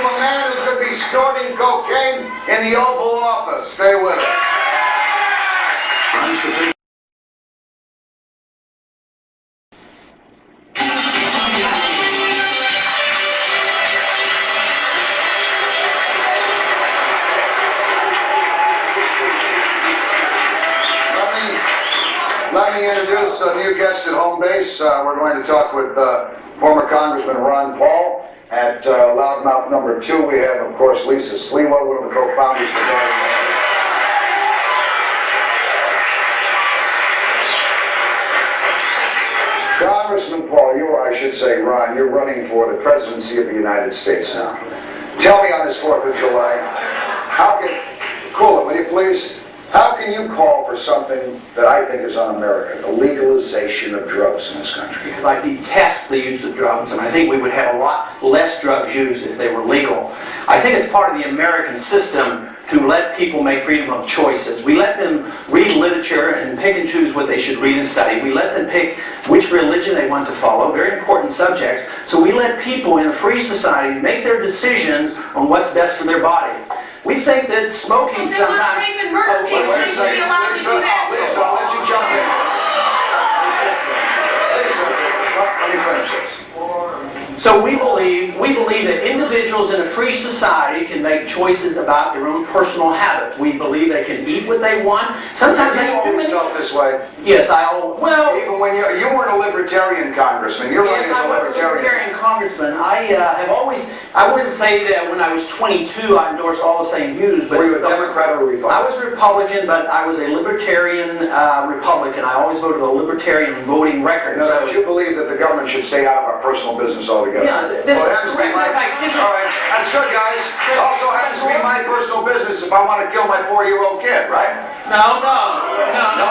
a man who could be snorting cocaine in the Oval Office. Stay with us. Let me introduce a new guest at home base. We're going to talk with former Congressman Ron Paul. At loudmouth number 2, we have, of course, Lisa Sliwa, one of the co-founders of the Congressman Paul, I should say, Ron, you're running for the presidency of the United States now. Tell me on this 4th of July, cool it, will you please? How can you call for something that I think is un-American, the legalization of drugs in this country? Because I detest the use of drugs, and I think we would have a lot less drugs used if they were legal. I think it's part of the American system to let people make freedom of choices. We let them read literature and pick and choose what they should read and study. We let them pick which religion they want to follow, very important subjects. So we let people in a free society make their decisions on what's best for their body. We think that smoking sometimes... Rape and murder people, they should be allowed to do that. Lisa, I'll let you jump in. Lisa, let me finish this. So we believe that individuals in a free society can make choices about their own personal habits. We believe they can eat what they want. Sometimes they always felt this way. Yes, even when you weren't a libertarian congressman, you're running as a libertarian. Yes, I was a libertarian congressman. I wouldn't say that when I was 22 I endorsed all the same views. But were you a Democrat or a Republican? I was a Republican, but I was a libertarian Republican. I always voted a libertarian voting record. So you believe that the government should stay out of our personal business altogether? Yeah, this is correct. All right, that's good, guys. It also happens to be my personal business if I want to kill my 4-year-old kid, right? No,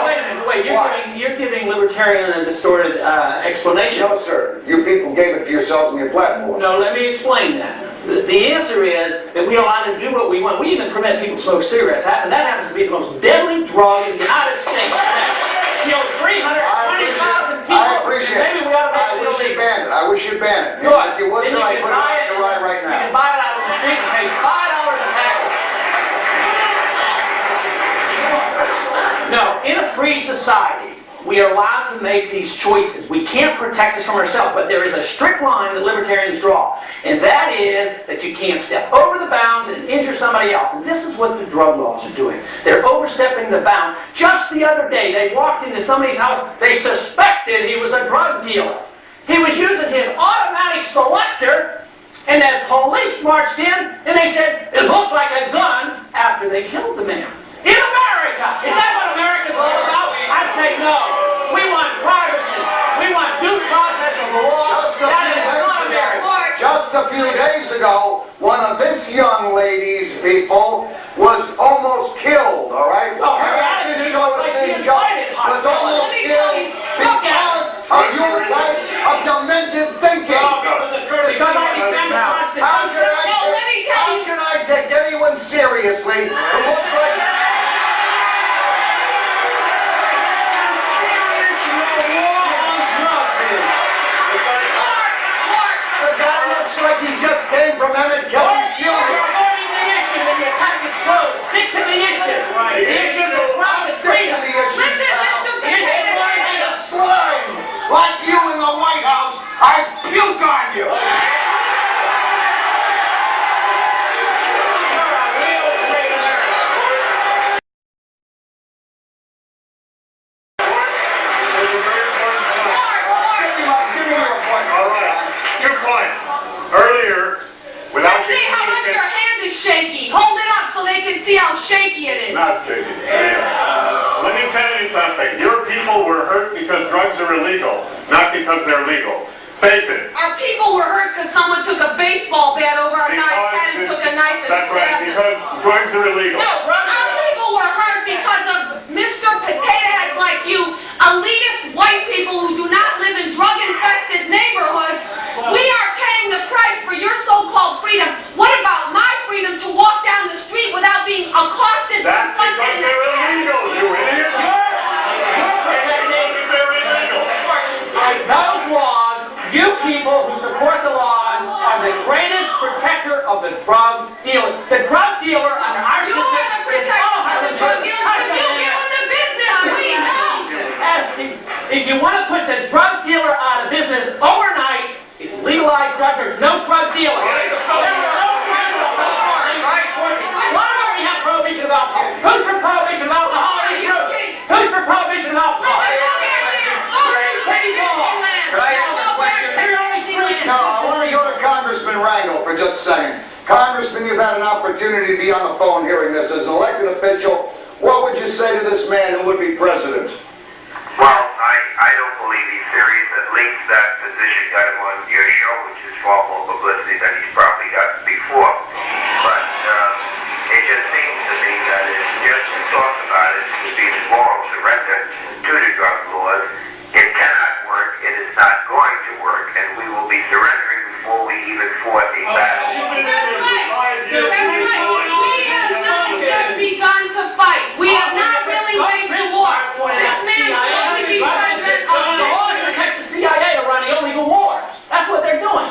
wait a minute, you're giving libertarian a distorted explanation. No, sir. You people gave it to yourselves in your platform. No, let me explain that. The answer is that we are allowed to do what we want. We even prevent people to smoke cigarettes, and that happens to be the most deadly drug in the United States today. Kills 320,000 people. I appreciate it. Maybe we ought to make it illegal. I wish you'd ban it. Good. If you would, Then sir, I you put it on your right now. You can buy it out on the street and pay $5 a package. No, in a free society, we are allowed to make these choices. We can't protect us from ourselves, but there is a strict line that libertarians draw, and that is that you can't step over the bounds and injure somebody else. And this is what the drug laws are doing. They're overstepping the bound. Just the other day, they walked into somebody's house. They suspected he was a drug dealer. He was using his automatic selector, and the police marched in, and they said it looked like a gun after they killed the man. In America! Is that what America's all about? I'd say no. We want privacy. We want due process of the law. Just a few days ago, one of this young lady's people was almost killed, all right? Was almost killed because of your type of demented thinking. How can I take anyone seriously who looks like... like he just came from Emmett Kelly's funeral. You're avoiding the issue and the attack is closed. Stick to the issue. Right. The issue is the promise of freedom. Listen, Mr. Potato Head. Slime like you in the White House, I puke on you. You're a real great American. Give me your point. All right. 2 points. Earlier, without Let's see how much your hand is shaky. Hold it up so they can see how shaky it is. Not shaky. Let me tell you something. Your people were hurt because drugs are illegal, not because they're legal. Face it. Our people were hurt because someone took a baseball bat over our guy's head and took a knife and That's right, stabbed him. because drugs are illegal. No, our people were hurt because of Mr. Potato Heads like you, elitist white people who do not live in drug-infested neighborhoods. We are paying the price for your so-called freedom. What about my freedom to walk down the street without being accosted? That's because they're illegal, you idiot. You're protecting They're illegal. those laws. You people who support the laws are the greatest protector of of the drug dealer. The drug dealer under our You system are the is all protector of the drug dealers, but you give them the business. We know. If you want to put the drug dealer out of business overnight, it's legalized drugs. There's no drug dealer. Why don't we have prohibition of alcohol? Who's for prohibition of alcohol? Who's for prohibition of alcohol? Can I ask a question? No, I want to go to Congressman Rangel for just a second. Congressman, you've had an opportunity to be on the phone hearing this. As an elected official, what would you say to this man who would be president? Well, I don't believe he's serious. At least that position got him on your show, which is far more publicity than he's probably gotten before. But it just seems to me that it's just to talk about it to be the moral surrender to the drug laws. It cannot work. It is not going to work, and we will be surrendering before we even fought a battle. That's right. We have not yet begun to fight. We have not really waged a war. This man will only be president of The laws protect the CIA to run illegal wars. That's what they're doing.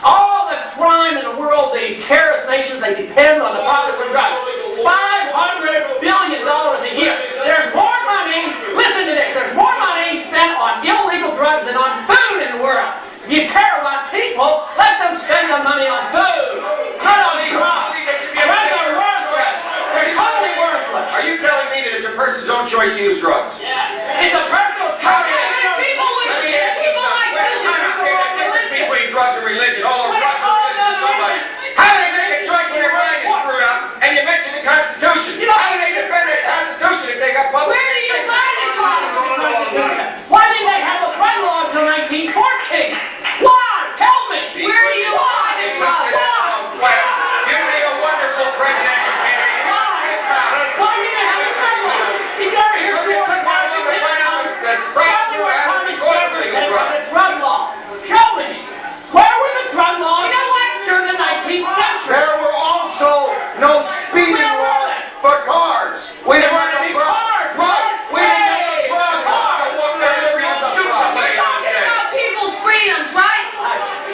All the crime in the world, the terrorist nations, they depend on the profits of drugs. $500 billion a year. There's more money, listen to this, there's more money spent on illegal drugs than on food in the world. If you care about people, let them spend the money on food, not on drugs. Drugs are worthless. They're totally worthless. Are you telling me that it's a person's own choice to use drugs? It's a personal choice. People like you. Between drugs and religion, although drugs are religion to somebody. How do they make a choice when their mind is screwed up and you mention the Constitution? How do they defend the Constitution if they got public? Where do you buy the drugs? Why didn't they have a drug law until 1914? Why? Tell me. Where do you buy the drugs? You'd be a wonderful presidential candidate. Why didn't they have a drug law? You never hear George Washington the drug law. Show me. Where were the drug laws during the 19th century? There were also no speeding laws for cars. We didn't have a problem. Right. We didn't have a problem. So walk down the street and shoot somebody You're else talking dead. about people's freedoms, right?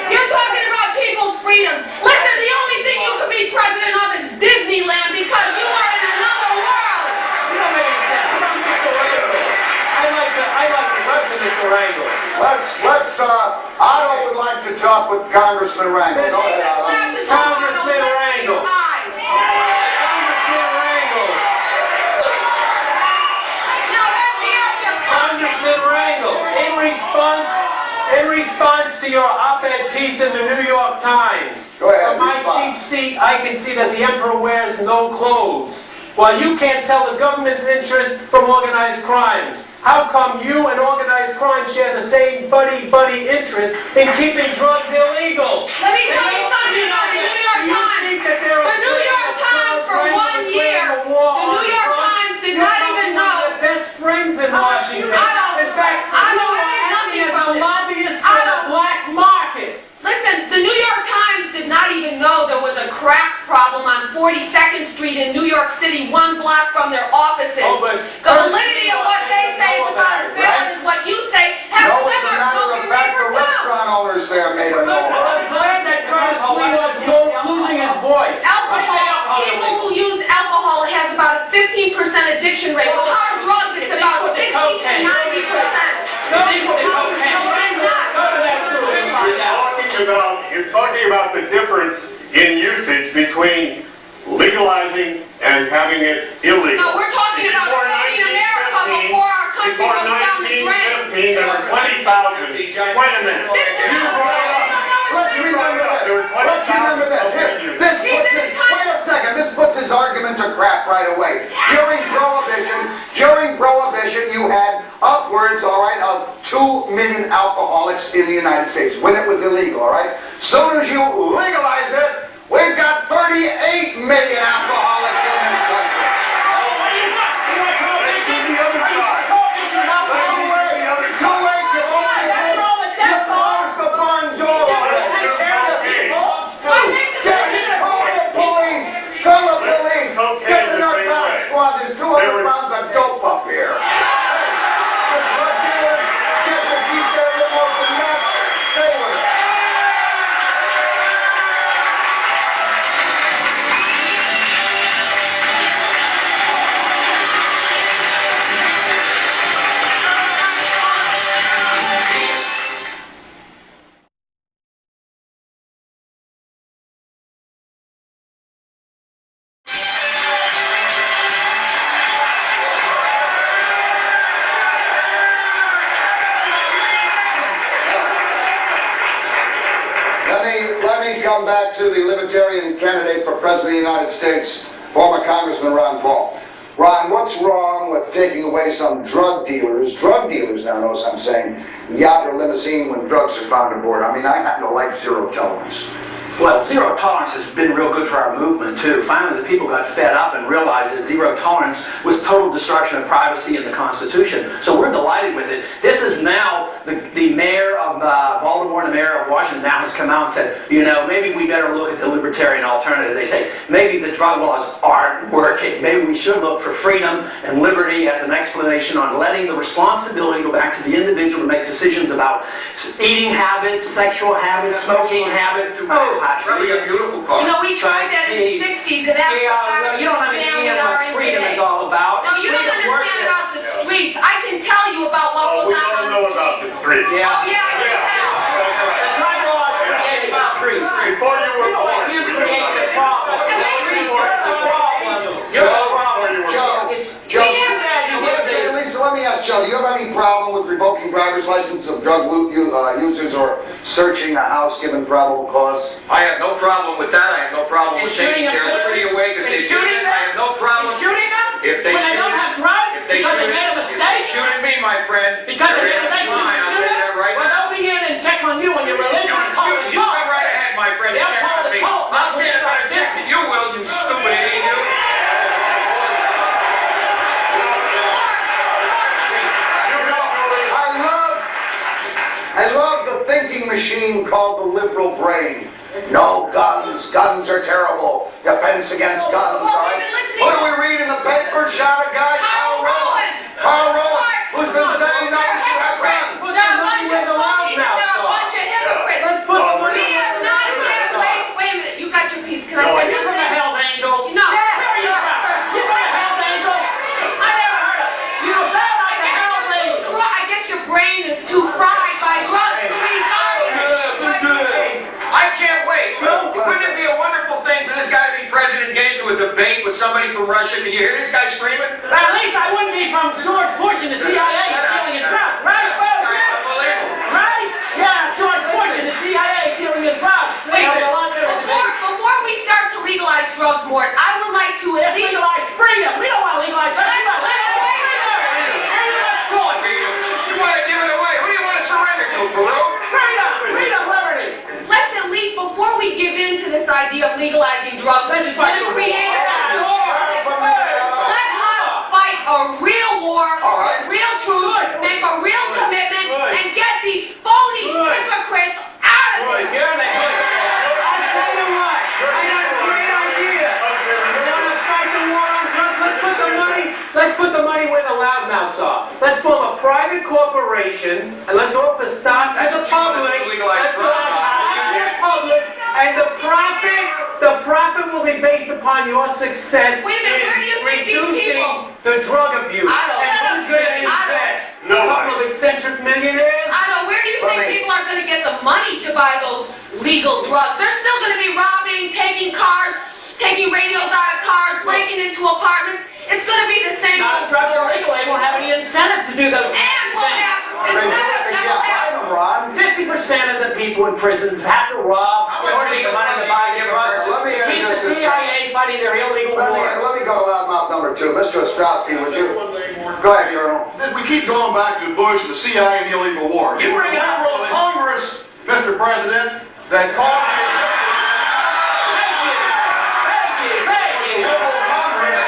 You're talking about people's freedoms. Listen, the only thing you can be president of is Disneyland because you are in another world. You don't make any sense. I like the question, Mr. Rangel. Otto would like to talk with Congressman Rangel. Go ahead, Otto. Congressman Rangel. Congressman Rangel. Congressman Rangel, in response to your op-ed piece in the New York Times, Go ahead, from my respond. cheap seat, I can see that the emperor wears no clothes. While you can't tell the government's interest from organized crimes, how come you and organized crime share the same buddy-buddy interest in keeping drugs illegal? Let me tell you something about the New York Times. The New York Times for 1 year, the New York Times did not even know. Their best friends in Washington. In fact, you are acting as a lobbyist for the black market. Listen, the New York Times did not even know there was a crack problem on 42nd Street in New York City, 1 block from their offices. Oh, but the validity of what they say is about as valid as what you say. Have No, to as a never matter smoke of your fact, paper the too. restaurant owners there made a note. I'm glad that Curtis Lee was losing his voice. Alcohol, people who use alcohol has about a 15% addiction rate. With hard drugs, it's about 60 to 90%. You're talking about the difference in usage between legalizing and having it illegal. No, we're talking about saving America before our country Before goes down the drain. 1915, there were 20,000. Wait a minute. You brought it up. Let's remember this. Let's remember this. Here, this puts it, wait a second, this puts his argument to crap right away. During Prohibition, you had upwards, all right, of 2 million alcoholics in the United States when it was illegal, all right? Soon as you legalized it, we've got 38 million alcoholics in this country. Too late, you've already forced the barn door already. Call the police! Get the narcotics squad! There's 200 pounds of dope up here! The drug dealers get to keep their limos and meth. Stay with it. come back to the Libertarian candidate for President of the United States, former Congressman Ron Paul. Ron, what's wrong with taking away some drug dealers now notice I'm saying, yacht or limousine when drugs are found aboard? I mean, I happen to like zero tolerance. Well, zero tolerance has been real good for our movement, too. Finally, the people got fed up and realized that zero tolerance was total destruction of privacy and the Constitution. So we're delighted with it. This is now, the mayor of Baltimore and the mayor of Washington now has come out and said, you know, maybe we better look at the libertarian alternative. They say, maybe the drug laws aren't working. Maybe we should look for freedom and liberty as an explanation on letting the responsibility go back to the individual to make decisions about eating habits, sexual habits, smoking habits. Oh, Probably a beautiful car. You know, we tried that in the 60s, and that's what you don't understand what freedom is all about. No, you don't understand about the streets. I can tell you about what goes We on all the know streets. about the street. Yeah. Oh, yeah, I can tell. The drug laws created the street. Before you were born. You created the problem. Lisa, let me ask Joe, do you have any problem with revoking driver's license of drug users or searching a house given probable cause? I have no problem with that. I have no problem with taking shooting their them, liberty away because they shoot shooting it. I have no problem. Shooting them? If they when they shoot don't it, have drugs? if they Because shoot they made a it, mistake? shooting me, my friend. Because they Your made a answer's mistake mine. when I'll you shoot tell you that them? right Well, now. they'll be in and check on you and your religion and call it a You cult. come right ahead, my friend, and They'll check call on it a me. cult. I'll stand a better chance than you will, you stupid idiot. You. I love the thinking machine called the liberal brain. No guns, guns are terrible. Defense against guns, all right? What do we read in the paper? Shot a guy, Carl Rowan. Carl Rowan, who's been saying no to have guns. They're a bunch of flunkies, they're a bunch of hypocrites. Let's put the money We have not yet, wait a minute, you got your piece, can I Are say you from the something? Hells Angels? No. Where are you from? You from the Hells Angels? I never heard of it. You don't sound like the Hells Angels. I guess your brain is too fried by drugs to be sorry. I can't wait. Wouldn't it be a wonderful thing for this guy to be president and get into a debate with somebody from Russia? Can you hear this guy screaming? At least I wouldn't be from George Bush and the CIA stealing his drugs, right, folks? Right? Yeah, George Bush and the CIA stealing his drugs. Before we start to legalize drugs, Mort, I would like to at Let's least... legalize freedom. We don't want to legalize drugs. We want choice. You want to give it away? Who do you want to surrender to, Peru? Freedom, freedom, liberty. Let's at least, before we give in to this idea of legalizing drugs, which is going to create a war, let us fight a real war, a real truth, make a real commitment, and get these phony hypocrites out of here. You're the I'll tell you what, I got a great idea. You want to fight the war on drugs? Let's put the money where the loudmouths are. Let's form a private corporation and let's offer stock to the public. Let's offer stock to the public, and the profit will be based upon your success Wait a minute, where do you in think these reducing people- the drug abuse. I don't- And who's going to I don't- invest? A Nobody. couple of eccentric millionaires? I don't know, where do you think people are going to get the money to buy those legal drugs? They're still going to be robbing, taking cars, taking radios out of cars, breaking into apartments. It's going to be the same Not old drug story. illegal. They won't have any incentive to do those. And we'll have, and we'll have, Ron, 50% of the people in prisons have to rob in order to get money to buy the drugs. Let me Keep the introduce this- CIA fighting their illegal war. let me go to loudmouth number 2. Mr. Ostrowski, would you? Go ahead, Urinal. We keep going back to Bush, the CIA, and the illegal war. You bring it up. Liberal Congress, Mr. President, that caused liberal Congress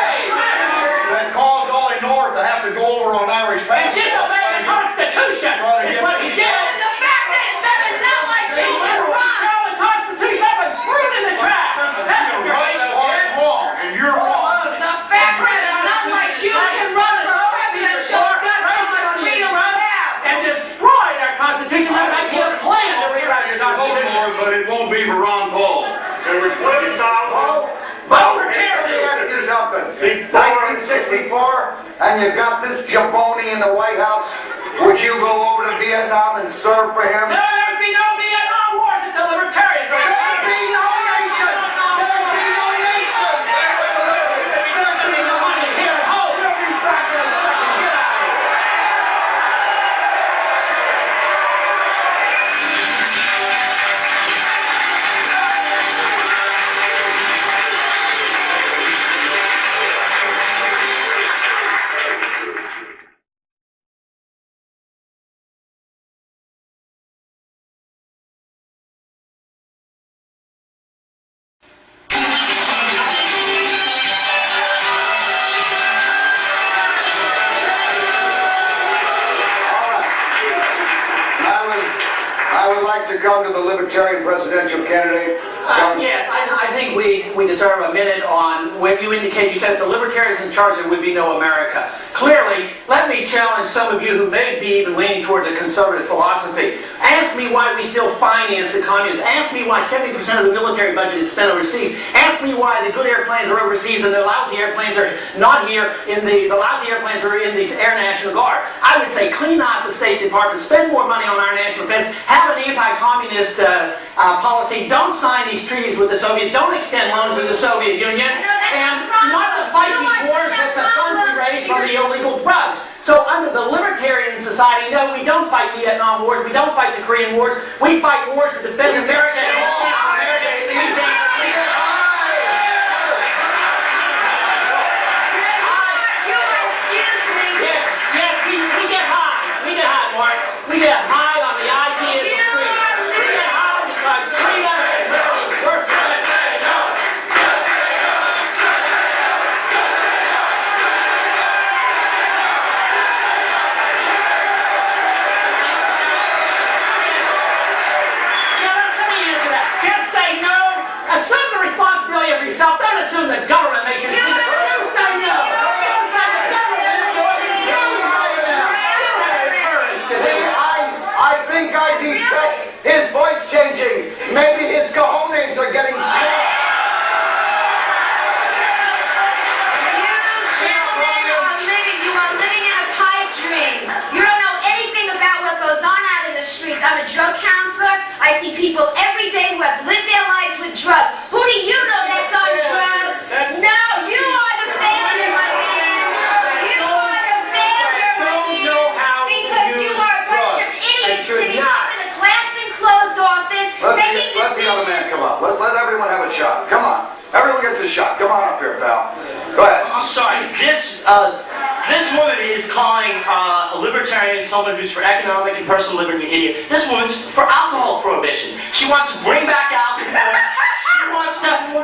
that caused Ollie North to have to go over on Irish passport. Disobey the Constitution is what he did. and the fact that it's not like you can run. Control the Constitution, that was thrown in the trash. That's what you're Right doing. or wrong, and you're wrong. The fact that it's not like you can run for president shows just how much freedom we have. And destroyed our Constitution. There might be a plan to rewrite your Vote Constitution. for it, but it won't be for Ron Paul. Can we please stop? Vote for Let me tyranny. ask you something. 1964, and you got this jabroni in the White House. Would you go over to Vietnam and serve for him? No, there would be no Vietnam wars if the libertarians were There'd be no nation! There'd be no nation! There'd be no money here at home. We'll be back in a second. Get out of here. I would like to come to the Libertarian presidential candidate. Yes, I think we deserve a minute on where you indicate, you said if the Libertarians in charge, there would be no America. Clearly, let me challenge some of you who may be even leaning toward the conservative philosophy. Ask me why we still finance the communists. Ask me why 70% of the military budget is spent overseas. Ask me why the good airplanes are overseas and the lousy airplanes are not here, the lousy airplanes are in the Air National Guard. I would say clean out the State Department, spend more money on our national defense, have an anti-communist policy, don't sign these treaties with the Soviet, don't extend loans to the Soviet Union, and not to fight these wars with the funds we raise from the illegal drugs. So under the libertarian society, no, we don't fight Vietnam wars, we don't fight the Korean wars, we fight wars to defend America and all America. We get high on the ideas of freedom. We get high because freedom and liberty is worth it. Let me answer that. Just say no. Assume the responsibility of yourself. Don't assume the government makes your decisions. You say no. I think I detect his voice changing. Maybe his cojones are getting small. You are living in a pipe dream. You don't know anything about what goes on out in the streets. I'm a drug counselor. I see people every day who have lived their lives with drugs. Who do you know that's on drugs? No, you are the failure, my man. You are the failure, my man. Because you are a bunch of idiots sitting up in a glass enclosed office making Let the other man come up. Let everyone have a shot. Come on. Everyone gets a shot. Come on up here, pal. Go ahead. I'm sorry. This woman is calling a libertarian someone who's for economic and personal liberty an idiot. This woman's for alcohol prohibition. She wants to bring back alcohol.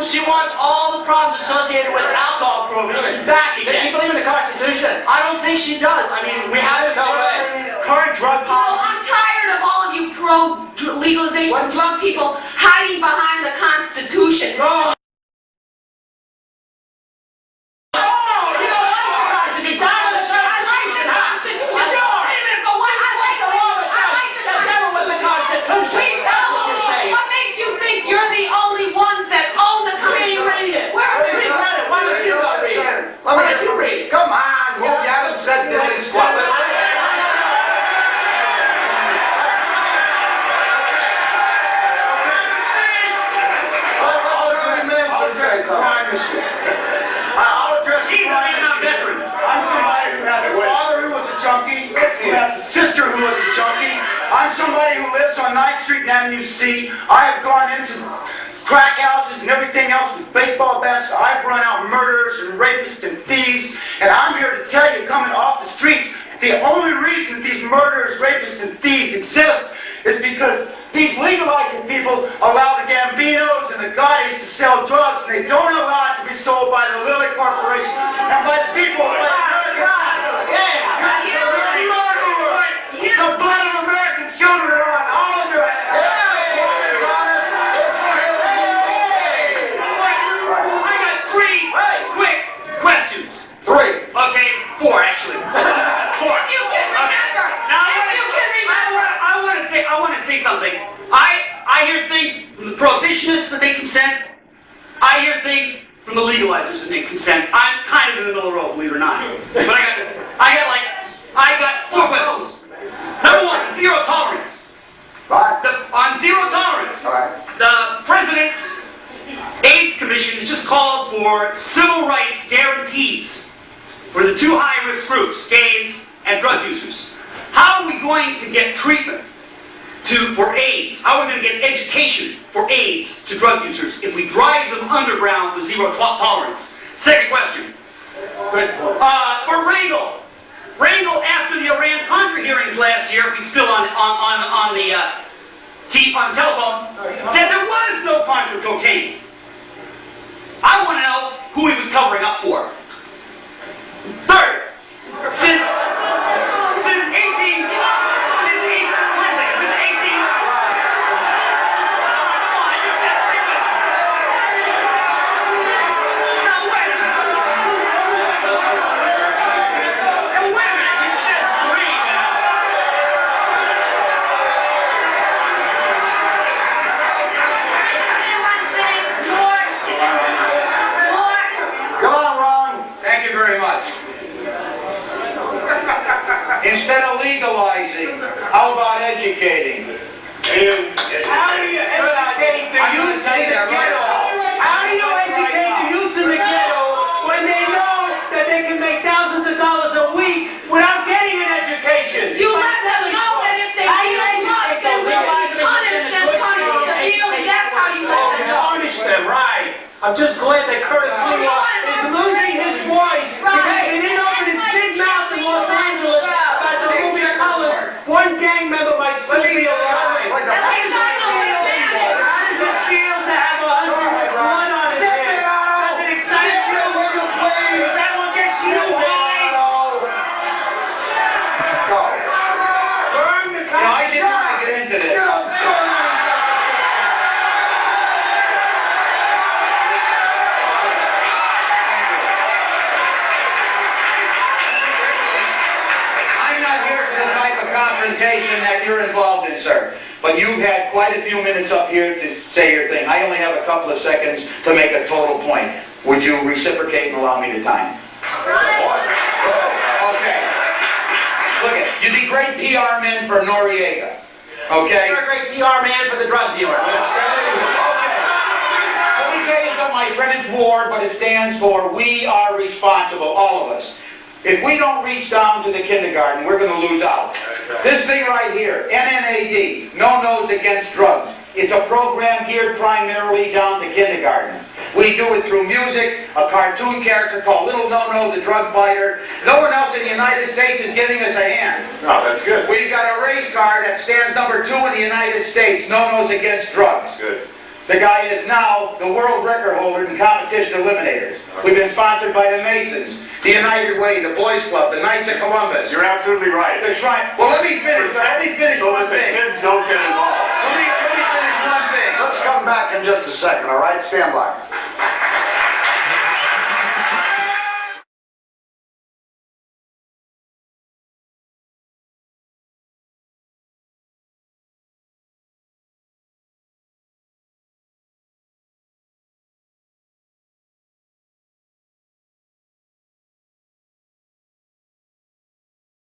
She wants all the problems associated with alcohol prohibition back again. Does she believe in the Constitution? I don't think she does. I mean, we have a current drug policy. I'm tired of all of you pro-legalization of drug people hiding behind the Constitution. Come on, you haven't said this. I'll address you. I'm somebody who has a father who was a junkie, who has a sister who was a junkie. I'm somebody who lives on 9th Street and Avenue C. I have gone into crack houses and everything else with baseball bats. I've run out murderers and rapists and thieves. And I'm here to tell you, coming off the streets, the only reason these murderers, rapists, and thieves exist is because these legalizing people allow the Gambinos and the Gottis to sell drugs, and they don't allow it to be sold by the Lilly Corporation and by the people of America. The blood of American children are on all of your hands. I got 3 quick questions. 3. Okay, 4 actually. 4. If you can remember. I want to say something. I hear things from the prohibitionists that make some sense. I hear things from the legalizers that make some sense. I'm kind of in the middle of the road, believe it or not. But I got 4 questions. Number 1, zero tolerance. On zero tolerance, the President's AIDS Commission just called for civil rights guarantees for the 2 high-risk groups, gays and drug users. How are we going to get treatment for AIDS? How are we going to get education for AIDS to drug users if we drive them underground with zero tolerance? Second question. For Rangel, after the Iran-Contra hearings last year, he's still on the telephone, said there was no Contra cocaine. I want to know who he was covering up for. Third, since 18... legalizing? How about educating? How do you educate the youth in the ghetto? How do you educate the youth in the ghetto when they know that they can make thousands of dollars a week without getting an education? You let them know that if they deal drugs, they will be punished and punished severely. That's how you let them know. Punish them, right. I'm just glad that Curtis Lewa is losing his voice because he didn't open his big mouth in Los Angeles about the movie Colors. One gang member might still be alive. How does it feel to have a husband with blood on his head? Does it excite you? Is that what gets you high? Burn the No, I didn't want to get into this. I'm not here for the type of confrontation that you're involved in, sir. But you've had quite a few minutes up here to say your thing. I only have a couple of seconds to make a total point. Would you reciprocate and allow me the time? Okay. Look at, you'd be great PR men for Noriega. Okay? You're a great PR man for the drug dealer. Okay. Let me tell you something, my friend, it's war, but it stands for we are responsible, all of us. If we don't reach down to the kindergarten, we're going to lose out. This thing right here, NNAD, No Nos Against Drugs. It's a program geared primarily down to kindergarten. We do it through music, a cartoon character called Little No-No, the drug fighter. No one else in the United States is giving us a hand. No, that's good. We've got a race car that stands number 2 in the United States, No Nos Against Drugs. Good. The guy is now the world record holder in competition eliminators. We've been sponsored by the Masons, the United Way, the Boys Club, the Knights of Columbus. You're absolutely right. The Shrine. Well, let me finish So one that the thing. kids don't get involved. Let me finish one thing. Let's come back in just a second, all right? Stand by.